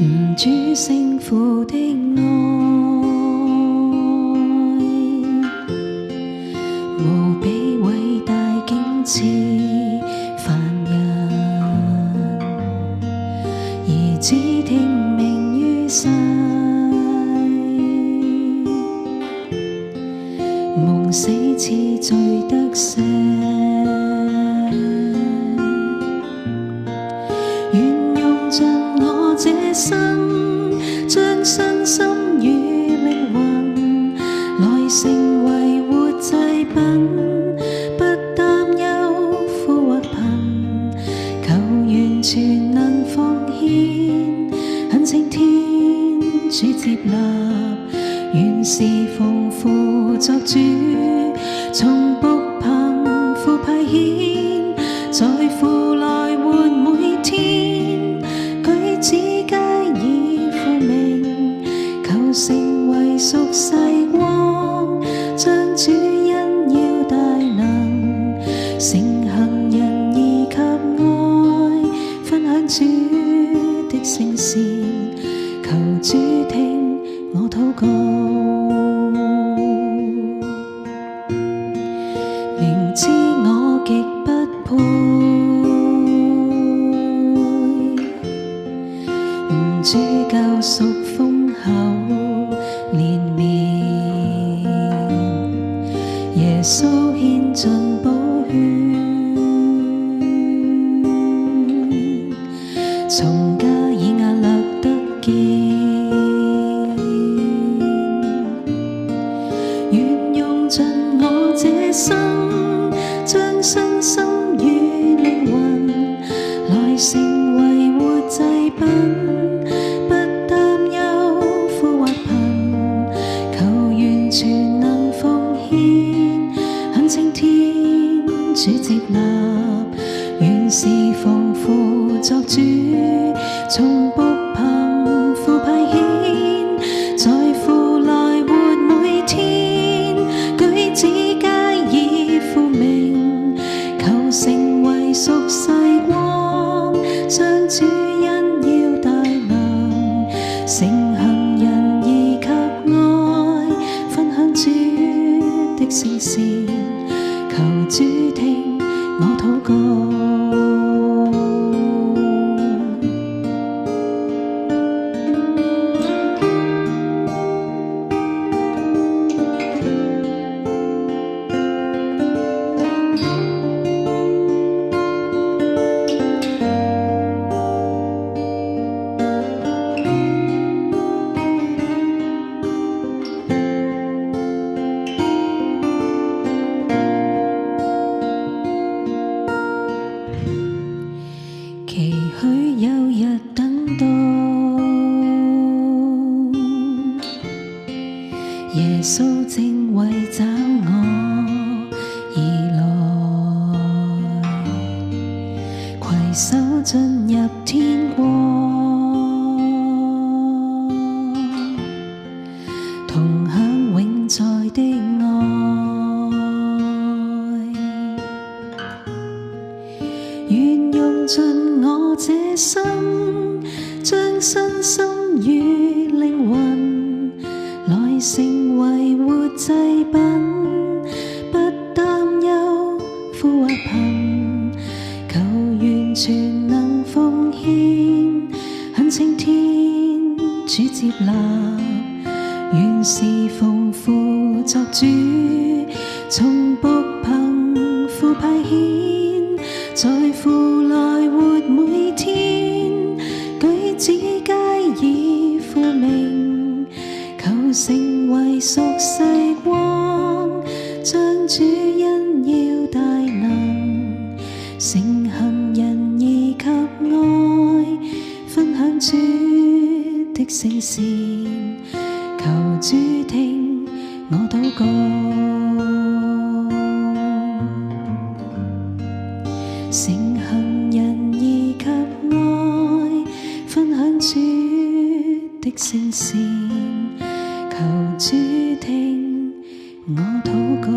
吾主聖父的愛，無比偉大竟似凡人，兒子聽命於世，蒙死賜罪得赦，願用盡我這生，將身心與靈魂來成為活祭品，不擔憂富或貧，求完全能奉獻，懇請天主接納，願侍奉父作主，從僕貧富派遣，在父來活每天，舉止皆以父名，求成為屬世光，將主恩耀大能，承行仁義及愛，分享主的聖善，求主聽我禱告。明知我極不配，吾主救贖豐厚憐憫，耶穌獻盡寶血，從加爾瓦略得見，願用盡我這生，將身心與靈魂來成為活祭品，不擔憂富或貧，求完全能奉獻，懇請天主接納，願侍奉父作主，從僕貧富派遣，在父來活每天，舉止皆以父名，求成為屬世光，將主恩耀大能，承行仁義及愛，分享主的聖善，求主聽我禱告。期許有日等到，耶穌正為找我而來，攜手進入天國，同享永在的愛，願用盡我這生，將身心與靈魂來成為活祭品，不擔憂富或貧，求完全能奉獻，懇請天主接納，願侍奉父作主，從僕貧富派遣，在父來活每天，舉止皆以父名，求成為屬世光，將主恩耀大能，承行仁義及愛，分享主的聖善，求主聽我禱告。承行仁義及愛，分享主的聖善，求主聽我禱告。